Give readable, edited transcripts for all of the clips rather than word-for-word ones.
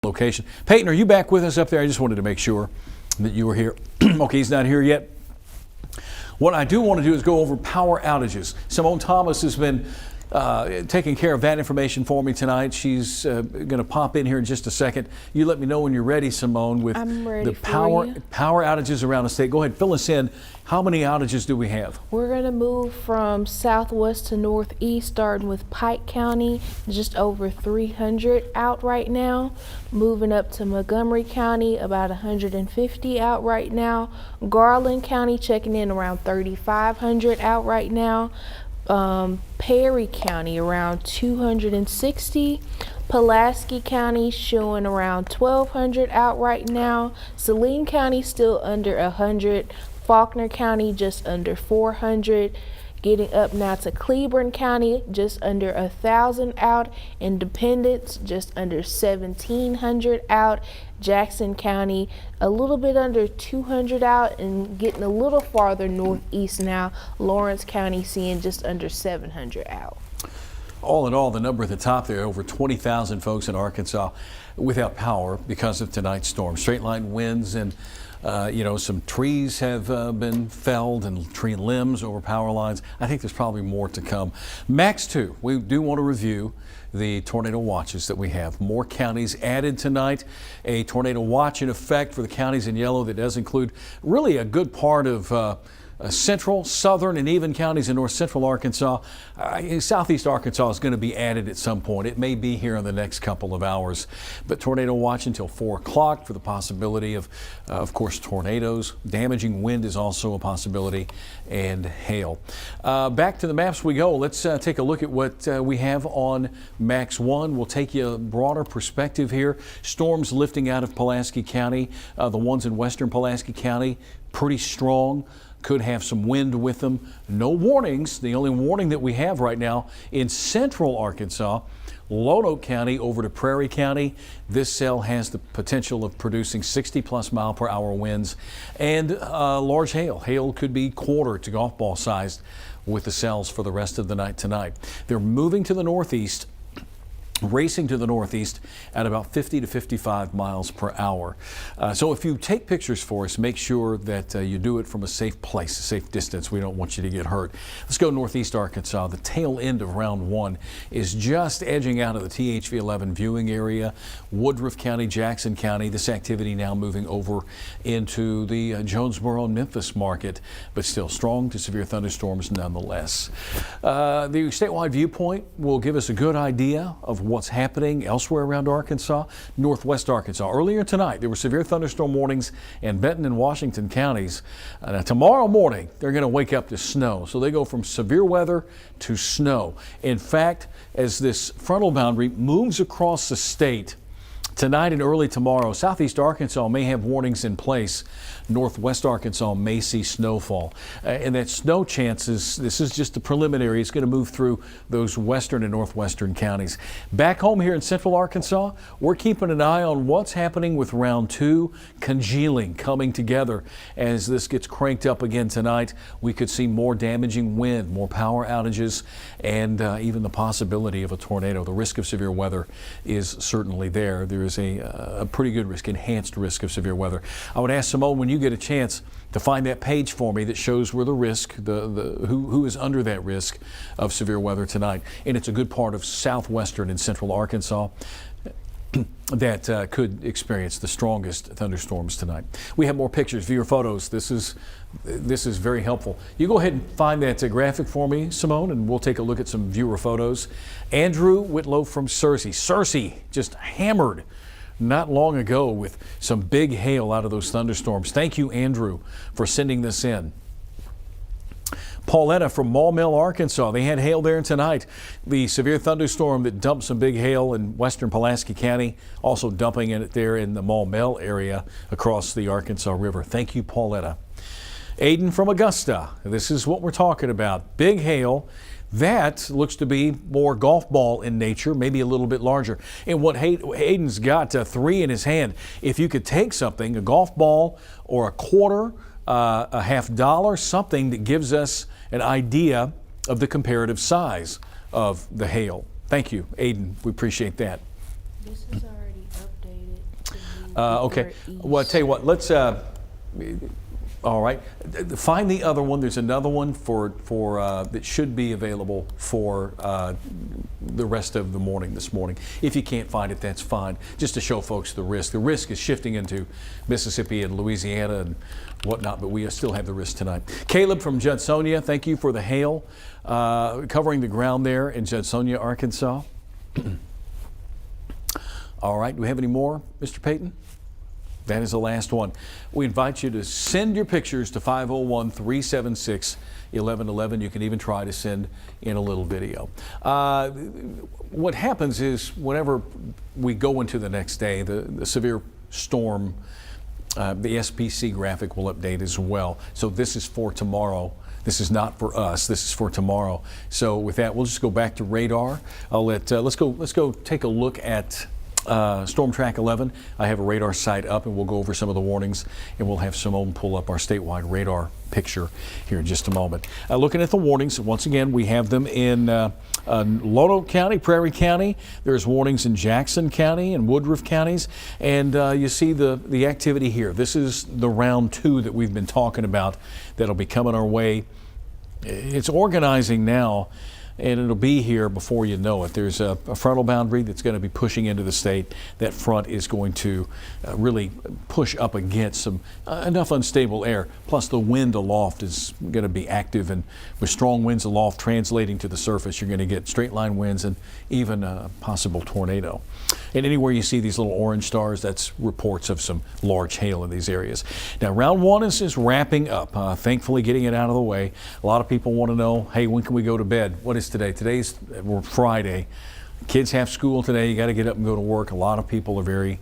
location. Peyton, are you back with us up there? I just wanted to make sure that you were here. Okay, he's not here yet. What I do want to do is go over power outages. Symone Thomas has been taking care of that information for me tonight. She's going to pop in here in just a second. You let me know when you're ready, Symone, with the power outages around the state. Go ahead, fill us in. How many outages do we have? We're going to move from southwest to northeast, starting with Pike County, just over 300 out right now. Moving up to Montgomery County, about 150 out right now. Garland County checking in around 3,500 out right now. Perry County around 260. Pulaski County showing around 1,200 out right now. Saline County still under 100. Faulkner County just under 400. Getting up now to Cleburne County, just under 1,000 out. Independence just under 1,700 out. Jackson County a little bit under 200 out, and getting a little farther northeast now. Lawrence County seeing just under 700 out. All in all, the number at the top there, over 20,000 folks in Arkansas without power because of tonight's storm. Straight line winds and some trees have been felled and tree limbs over power lines. I think there's probably more to come. Max 2, we do want to review the tornado watches that we have. More counties added tonight. A tornado watch in effect for the counties in yellow that does include really a good part of central, southern, and even counties in north central Arkansas. Southeast Arkansas is going to be added at some point. It may be here in the next couple of hours. But tornado watch until 4 o'clock for the possibility of course, tornadoes. Damaging wind is also a possibility, and hail. Back to the maps we go. Let's take a look at what we have on Max 1. We'll take you a broader perspective here. Storms lifting out of Pulaski County. The ones in western Pulaski County, pretty strong. Could have some wind with them. No warnings. The only warning that we have right now in central Arkansas, Lone Oak County over to Prairie County. This cell has the potential of producing 60+ mile-per-hour winds and large hail. Hail could be quarter to golf ball sized with the cells for the rest of the night tonight. They're moving to the northeast, racing to the northeast at about 50 to 55 miles per hour. So if you take pictures for us, make sure that you do it from a safe place, a safe distance. We don't want you to get hurt. Let's go northeast Arkansas. The tail end of round 1 is just edging out of the THV11 viewing area. Woodruff County, Jackson County. This activity now moving over into the Jonesboro and Memphis market, but still strong to severe thunderstorms nonetheless. The statewide viewpoint will give us a good idea of what's happening elsewhere around Arkansas. Northwest Arkansas. Earlier tonight, there were severe thunderstorm warnings in Benton and Washington counties. Now, tomorrow morning, they're going to wake up to snow. So they go from severe weather to snow. In fact, as this frontal boundary moves across the state, tonight and early tomorrow, southeast Arkansas may have warnings in place. Northwest Arkansas may see snowfall. And that snow chances, this is just the preliminary, it's going to move through those western and northwestern counties. Back home here in central Arkansas, we're keeping an eye on what's happening with round 2, congealing, coming together. As this gets cranked up again tonight, we could see more damaging wind, more power outages, and even the possibility of a tornado. The risk of severe weather is certainly there. There is a pretty good risk, enhanced risk of severe weather. I would ask Symone, when you get a chance, to find that page for me that shows where the risk, who is under that risk of severe weather tonight. And it's a good part of southwestern and central Arkansas that could experience the strongest thunderstorms tonight. We have more pictures, viewer photos. This is very helpful. You go ahead and find that graphic for me, Symone, and we'll take a look at some viewer photos. Andrew Whitlow from Searcy. Searcy just hammered not long ago with some big hail out of those thunderstorms. Thank you, Andrew, for sending this in. Pauletta from Maumelle, Arkansas. They had hail there tonight. The severe thunderstorm that dumped some big hail in western Pulaski County, also dumping it there in the Maumelle area across the Arkansas River. Thank you, Pauletta. Aiden from Augusta. This is what we're talking about. Big hail. That looks to be more golf ball in nature, maybe a little bit larger. And what Hayden's got 3 in his hand. If you could take something, a golf ball or a quarter, a $50, something that gives us an idea of the comparative size of the hail. Thank you, Aiden. We appreciate that. This is already updated. Okay. Well, I tell you what. Let's. All right. Find the other one. There's another one for that should be available for the rest of the morning this morning. If you can't find it, that's fine. Just to show folks the risk. The risk is shifting into Mississippi and Louisiana and whatnot, but we still have the risk tonight. Caleb from Judsonia, thank you for the hail covering the ground there in Judsonia, Arkansas. All right. Do we have any more, Mr. Payton? That is the last one. We invite you to send your pictures to 501-376-1111. You can even try to send in a little video. What happens is whenever we go into the next day, the severe storm, the SPC graphic will update as well. So this is for tomorrow. This is not for us. This is for tomorrow. So with that, we'll just go back to radar. Let's go take a look at Storm Track 11. I have a radar site up, and we'll go over some of the warnings, and we'll have Symone pull up our statewide radar picture here in just a moment. Looking at the warnings, once again, we have them in Lonoke County, Prairie County. There's warnings in Jackson County and Woodruff counties, and you see the activity here. This is the round 2 that we've been talking about that'll be coming our way. It's organizing now, and it'll be here before you know it. There's a frontal boundary that's going to be pushing into the state. That front is going to really push up against some enough unstable air. Plus the wind aloft is going to be active, and with strong winds aloft translating to the surface, you're going to get straight line winds and even a possible tornado. And anywhere you see these little orange stars, that's reports of some large hail in these areas. Now, round 1 is wrapping up, thankfully getting it out of the way. A lot of people want to know, hey, when can we go to bed? What is today? Today's Friday. Kids have school today. You got to get up and go to work. A lot of people are very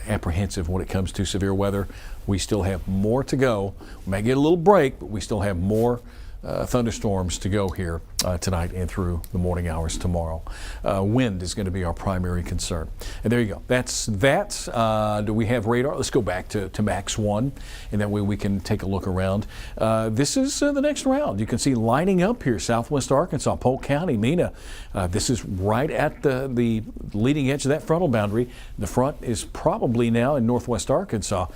apprehensive when it comes to severe weather. We still have more to go. We may get a little break, but we still have more thunderstorms to go here tonight and through the morning hours tomorrow. Wind is going to be our primary concern. And there you go. That's that. Do we have radar? Let's go back to Max 1, and that way we can take a look around. This is the next round. You can see lining up here, southwest Arkansas, Polk County, Mena. This is right at the leading edge of that frontal boundary. The front is probably now in northwest Arkansas,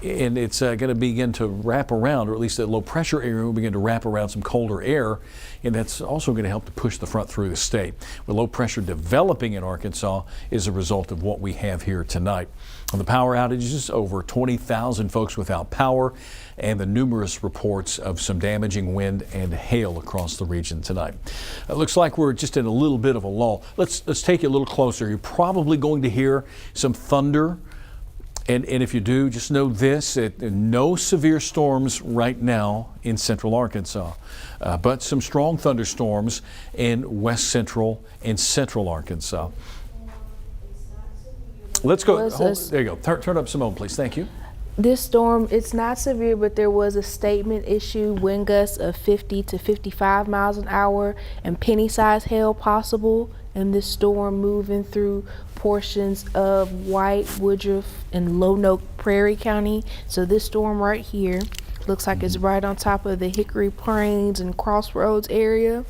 and it's going to begin to wrap around, or at least the low pressure area will begin to wrap around some colder air, and that's also going to help to push the front through the state. With low pressure developing in Arkansas is a result of what we have here tonight. On the power outages, over 20,000 folks without power, and the numerous reports of some damaging wind and hail across the region tonight. It looks like we're just in a little bit of a lull. Let's take it a little closer. You're probably going to hear some thunder. And if you do, just know this, no severe storms right now in central Arkansas, but some strong thunderstorms in west central and central Arkansas. Let's go. There you go. Turn up Symone, please. Thank you. This storm, it's not severe, but there was a statement issued, wind gusts of 50 to 55 miles an hour and penny-sized hail possible. And this storm moving through portions of White, Woodruff, and Lonoke, Prairie County. So this storm right here looks like it's right on top of the Hickory Plains and Crossroads area.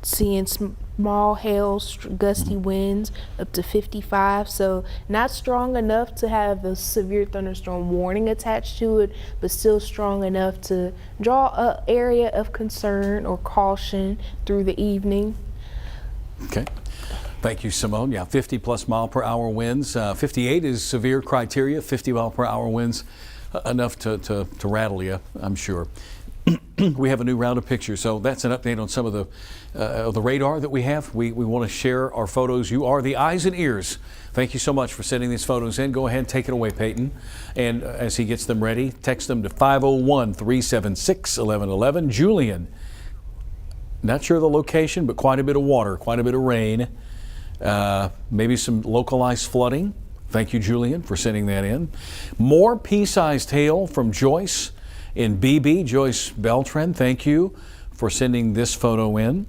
Seeing small hail, gusty winds up to 55. So not strong enough to have the severe thunderstorm warning attached to it, but still strong enough to draw an area of concern or caution through the evening. Okay. Thank you, Symone. Yeah, 50 plus mile per hour winds. 58 is severe criteria. 50 mile per hour winds, enough to rattle you, I'm sure. We have a new round of pictures, so that's an update on some of the radar that we have. We want to share our photos. You are the eyes and ears. Thank you so much for sending these photos in. Go ahead and take it away, Peyton. And as he gets them ready, text them to 501-376-1111. Julian, not sure of the location, but quite a bit of water, quite a bit of rain, maybe some localized flooding. Thank you, Julian, for sending that in. More pea-sized hail from Joyce in BB. Joyce Beltran, thank you for sending this photo in.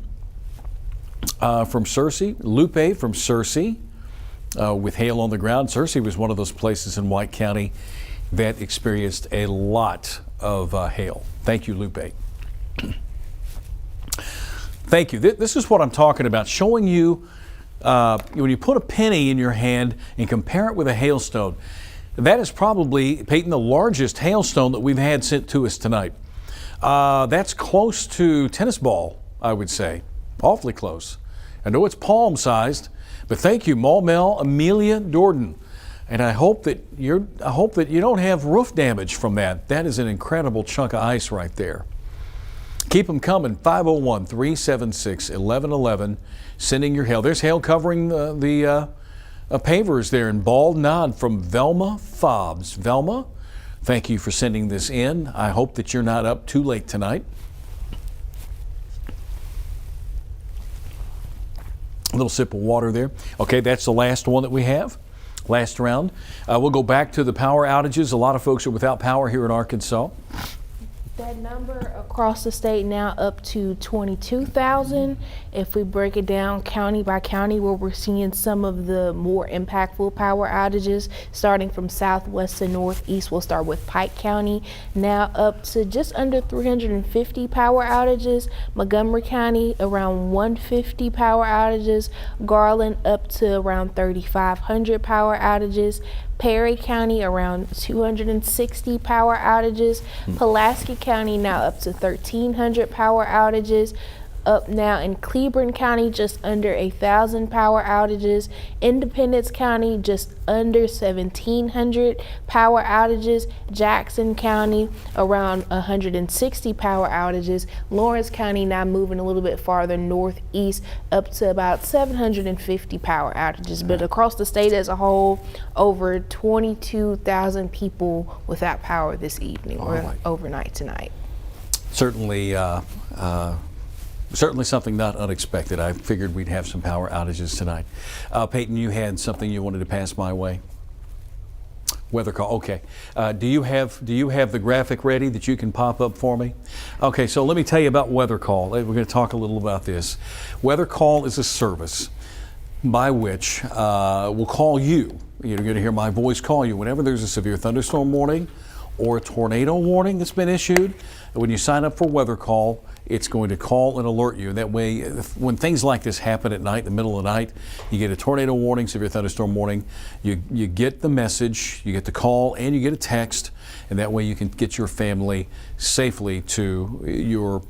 From Searcy, Lupe from Searcy, with hail on the ground. Searcy was one of those places in White County that experienced a lot of hail. Thank you, Lupe. Thank you. This is what I'm talking about, showing you when you put a penny in your hand and compare it with a hailstone, that is probably, Peyton, the largest hailstone that we've had sent to us tonight. That's close to tennis ball, I would say. Awfully close. I know it's palm-sized, but thank you, Mel Amelia Jordan. And I hope that you don't have roof damage from that. That is an incredible chunk of ice right there. Keep them coming. 501-376-1111. Sending your hail. There's hail covering the pavers there in Bald Nod from Velma Fobbs. Velma, thank you for sending this in. I hope that you're not up too late tonight. A little sip of water there. Okay, that's the last one that we have. Last round. We'll go back to the power outages. A lot of folks are without power here in Arkansas. That number across the state now up to 22,000. If we break it down county by county, where we're seeing some of the more impactful power outages, starting from southwest to northeast, we'll start with Pike County, now up to just under 350 power outages. Montgomery County around 150 power outages. Garland up to around 3,500 power outages. Perry County around 260 power outages. Pulaski County now up to 1,300 power outages. Up now in Cleburne County, just under 1,000 power outages. Independence County, just under 1,700 power outages. Jackson County, around 160 power outages. Lawrence County now moving a little bit farther northeast, up to about 750 power outages. But across the state as a whole, over 22,000 people without power this evening or overnight tonight. Certainly. Certainly something not unexpected. I figured we'd have some power outages tonight. Peyton, you had something you wanted to pass my way? Weather call. Okay. Do you have the graphic ready that you can pop up for me? Okay. So let me tell you about Weather Call. We're going to talk a little about this. Weather Call is a service by which we'll call you. You're going to hear my voice call you whenever there's a severe thunderstorm warning or a tornado warning that's been issued. When you sign up for Weather Call, it's going to call and alert you. That way, when things like this happen at night, in the middle of the night, you get a tornado warning, severe thunderstorm warning, you get the message, you get the call, and you get a text, and that way you can get your family safely to your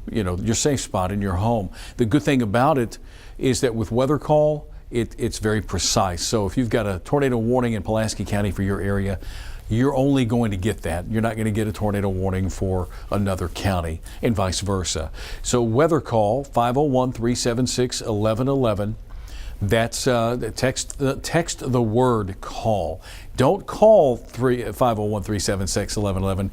safe spot in your home. The good thing about it is that with Weather Call, it's very precise. So if you've got a tornado warning in Pulaski County for your area, you're only going to get that. You're not going to get a tornado warning for another county and vice versa. So Weather Call, 501-376-1111. That's text the word call. Don't call 501-376-1111.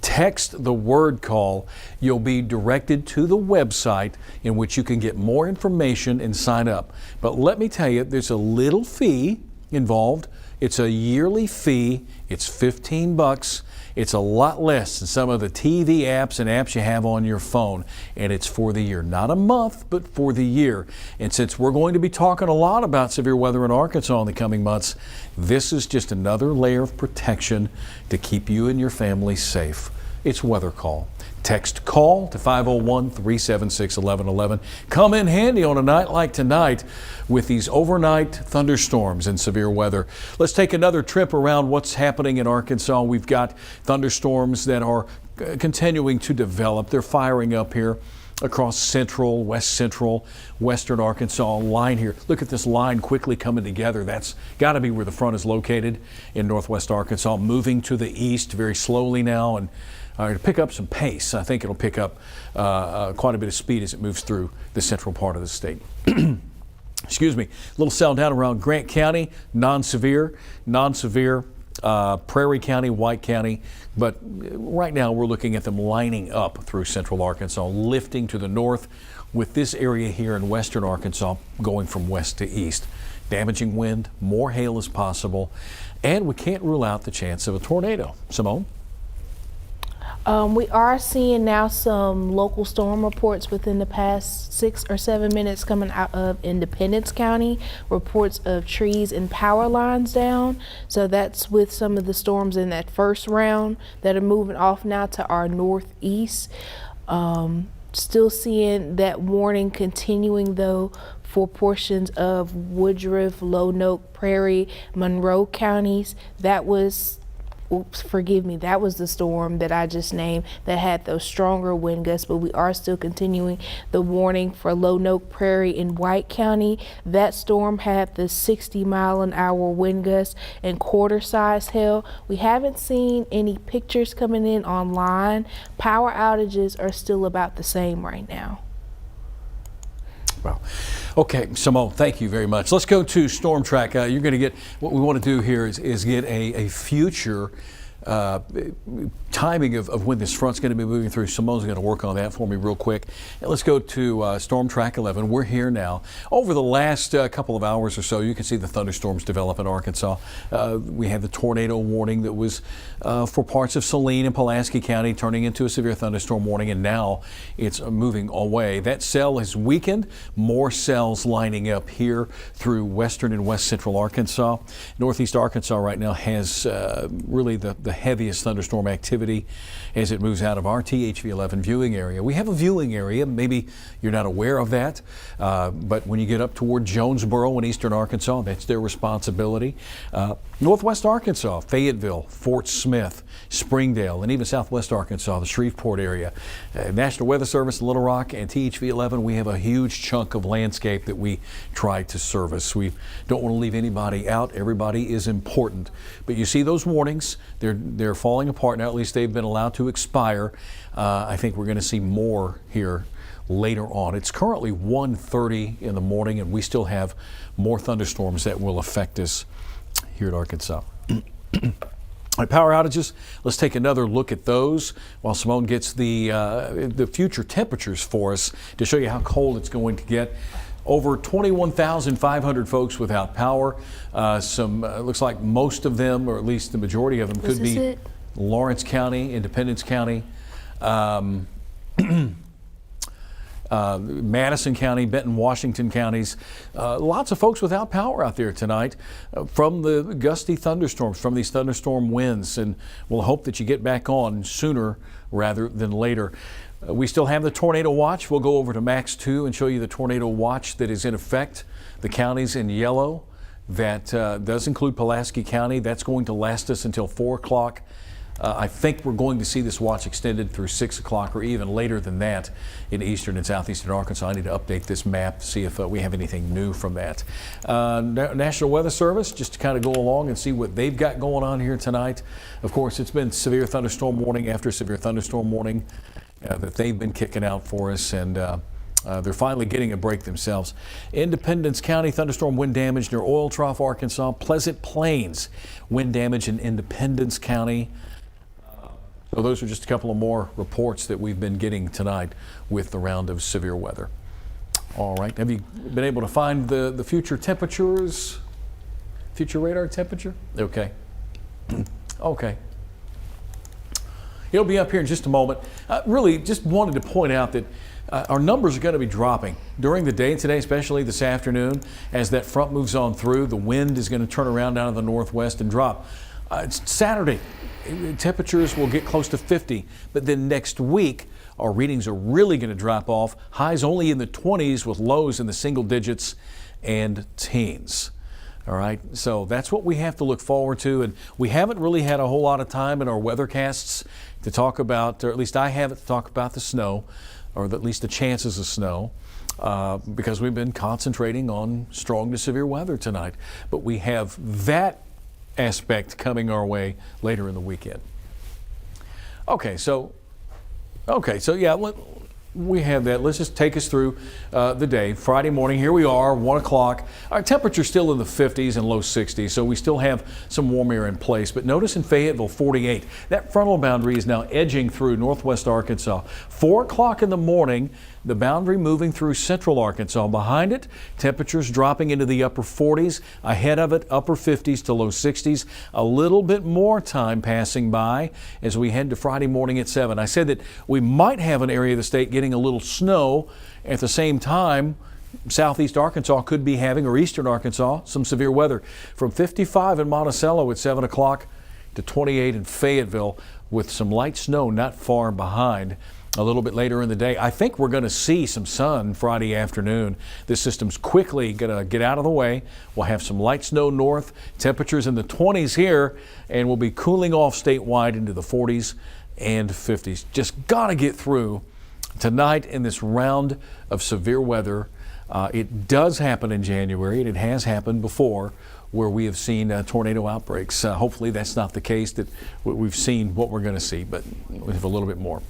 Text the word call. You'll be directed to the website in which you can get more information and sign up. But let me tell you, there's a little fee involved. It's a yearly fee. It's $15. It's a lot less than some of the TV apps and apps you have on your phone. And it's for the year, not a month, but for the year. And since we're going to be talking a lot about severe weather in Arkansas in the coming months, this is just another layer of protection to keep you and your family safe. It's Weather Call. Text call to 501-376-1111. Come in handy on a night like tonight with these overnight thunderstorms and severe weather. Let's take another trip around what's happening in Arkansas. We've got thunderstorms that are continuing to develop. They're firing up here across central, western Arkansas line here. Look at this line quickly coming together. That's got to be where the front is located in northwest Arkansas, moving to the east very slowly now and to pick up some pace. I think it'll pick up quite a bit of speed as it moves through the central part of the state. Excuse me. A little settle down around Grant County, non-severe, Prairie County, White County, but right now we're looking at them lining up through central Arkansas, lifting to the north with this area here in western Arkansas going from west to east. Damaging wind, more hail is possible, and we can't rule out the chance of a tornado. Symone? We are seeing now some local storm reports within the past 6 or 7 minutes coming out of Independence County. Reports of trees and power lines down. So that's with some of the storms in that first round that are moving off now to our northeast. Still seeing that warning continuing though for portions of Woodruff, Lonoke, Prairie, Monroe counties. That was that was the storm that I just named that had those stronger wind gusts, but we are still continuing the warning for Lonoke, Prairie, in White County. That storm had the 60-mile-an-hour wind gusts and quarter-size hail. We haven't seen any pictures coming in online. Power outages are still about the same right now. Well, okay, Symone, thank you very much. Let's go to Storm Track. You're going to get, what we want to do here is get a future timing of when this front's going to be moving through. Symone's going to work on that for me real quick. And let's go to Storm Track 11. We're here now. Over the last couple of hours or so, you can see the thunderstorms develop in Arkansas. We had the tornado warning that was for parts of Saline and Pulaski County, turning into a severe thunderstorm warning, and now it's moving away. That cell has weakened. More cells lining up here through western and west central Arkansas. Northeast Arkansas right now has really the heaviest thunderstorm activity as it moves out of our THV11 viewing area. We have a viewing area. Maybe you're not aware of that, but when you get up toward Jonesboro in eastern Arkansas, that's their responsibility. Northwest Arkansas, Fayetteville, Fort Smith, Springdale, and even southwest Arkansas, the Shreveport area. National Weather Service, Little Rock, and THV11, we have a huge chunk of landscape that we try to service. We don't want to leave anybody out. Everybody is important. But you see those warnings, they're falling apart now. At least they've been allowed to expire. I think we're going to see more here later on. It's currently 1:30 in the morning, and we still have more thunderstorms that will affect us here at Arkansas. Power outages, let's take another look at those while Symone gets the future temperatures for us to show you how cold it's going to get. Over 21,500 folks without power. Looks like most of them, or at least the majority of them, could be Lawrence County, Independence County, Madison County, Benton, Washington counties. Lots of folks without power out there tonight from the gusty thunderstorms, from these thunderstorm winds, and we'll hope that you get back on sooner rather than later. We still have the tornado watch. We'll go over to Max 2 and show you the tornado watch that is in effect. The counties in yellow, that does include Pulaski County. That's going to last us until 4 o'clock. I think we're going to see this watch extended through 6 o'clock or even later than that in eastern and southeastern Arkansas. I need to update this map to see if we have anything new from that. National Weather Service, just to kind of go along and see what they've got going on here tonight. Of course, it's been severe thunderstorm warning after severe thunderstorm warning that they've been kicking out for us, and they're finally getting a break themselves. Independence County, thunderstorm wind damage near Oil Trough, Arkansas. Pleasant Plains, wind damage in Independence County. So those are just a couple of more reports that we've been getting tonight with the round of severe weather. All right, have you been able to find the future temperatures? Future radar temperature? Okay. Okay. It'll be up here in just a moment. Really just wanted to point out that our numbers are going to be dropping during the day today, especially this afternoon. As that front moves on through, the wind is going to turn around down to the northwest and drop. It's Saturday. Temperatures will get close to 50, but then next week our readings are really going to drop off. Highs only in the 20s with lows in the single digits and teens. All right, so that's what we have to look forward to, and we haven't really had a whole lot of time in our weathercasts to talk about, or at least I haven't, to talk about the snow, or at least the chances of snow, because we've been concentrating on strong to severe weather tonight. But we have that aspect coming our way later in the weekend. Okay, so yeah, we have that. Let's just take us through the day. Friday morning, here we are, 1 o'clock. Our temperature's still in the 50s and low 60s, so we still have some warm air in place. But notice in Fayetteville, 48. That frontal boundary is now edging through northwest Arkansas. 4 o'clock in the morning, the boundary moving through central Arkansas. Behind it, temperatures dropping into the upper 40s. Ahead of it, upper 50s to low 60s. A little bit more time passing by as we head to Friday morning at 7. I said that we might have an area of the state getting a little snow. At the same time, southeast Arkansas could be having, or eastern Arkansas, some severe weather. From 55 in Monticello at 7 o'clock to 28 in Fayetteville with some light snow not far behind. a little bit later in the day. I think we're going to see some sun Friday afternoon. This system's quickly going to get out of the way. We'll have some light snow north, temperatures in the 20s here, and we'll be cooling off statewide into the 40s and 50s. Just got to get through tonight in this round of severe weather. It does happen in January, and it has happened before, where we have seen tornado outbreaks. Hopefully that's not the case, that we've seen what we're going to see, but we have a little bit more.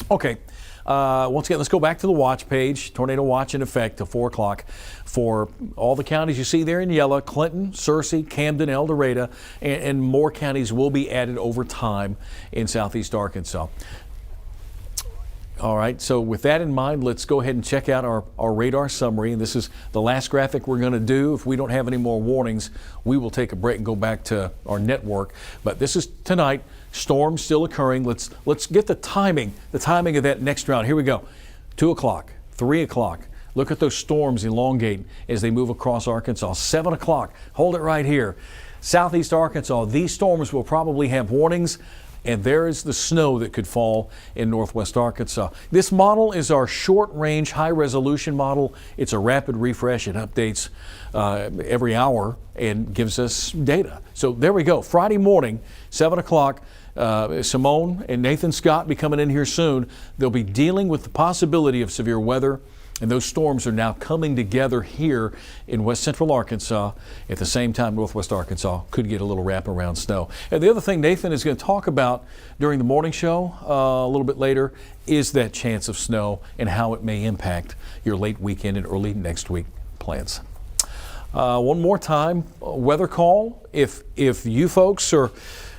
Okay, once again, let's go back to the watch page. Tornado watch in effect till 4 o'clock for all the counties you see there in yellow: Clinton, Searcy, Camden, El Dorado, and more counties will be added over time in southeast Arkansas. All right, so with that in mind, let's go ahead and check out our radar summary. And this is the last graphic we're going to do. If we don't have any more warnings, we will take a break and go back to our network. But this is tonight. Storms still occurring. Let's get the timing of that next round. Here we go. 2 o'clock, 3 o'clock. Look at those storms elongate as they move across Arkansas. 7 o'clock. Hold it right here. Southeast Arkansas, these storms will probably have warnings. And there is the snow that could fall in northwest Arkansas. This model is our short-range, high-resolution model. It's a rapid refresh. It updates every hour and gives us data. So there we go. Friday morning, 7 o'clock, Symone and Nathan Scott be coming in here soon. They'll be dealing with the possibility of severe weather. And those storms are now coming together here in west central Arkansas. At the same time, northwest Arkansas could get a little wraparound snow. And the other thing Nathan is going to talk about during the morning show a little bit later is that chance of snow and how it may impact your late weekend and early next week plans. One more time, weather call. If you folks are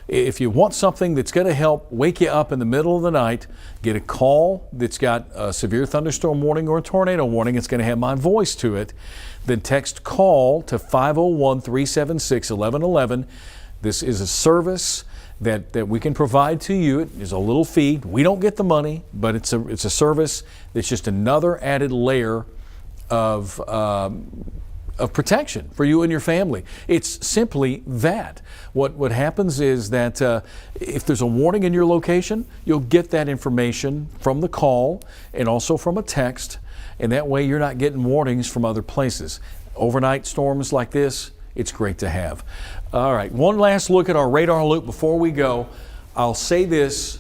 If you want something that's going to help wake you up in the middle of the night, get a call that's got a severe thunderstorm warning or a tornado warning. It's going to have my voice to it. Then text call to 501-376-1111. This is a service that we can provide to you. It is a little fee. We don't get the money, but it's a service that's just another added layer of protection for you and your family. It's simply that. What happens is that if there's a warning in your location, you'll get that information from the call and also from a text, and that way you're not getting warnings from other places. Overnight storms like this, it's great to have. All right, one last look at our radar loop before we go. I'll say this.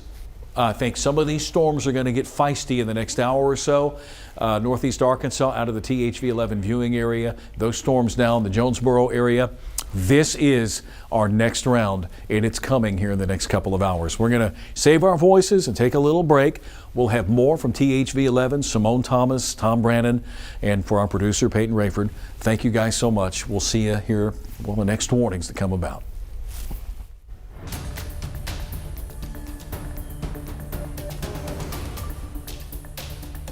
I think some of these storms are going to get feisty in the next hour or so. Northeast Arkansas out of the THV11 viewing area. Those storms now in the Jonesboro area. This is our next round, and it's coming here in the next couple of hours. We're going to save our voices and take a little break. We'll have more from THV11's, Symone Thomas, Tom Brannon, and for our producer, Peyton Rayford. Thank you guys so much. We'll see you here on the next warnings that come about.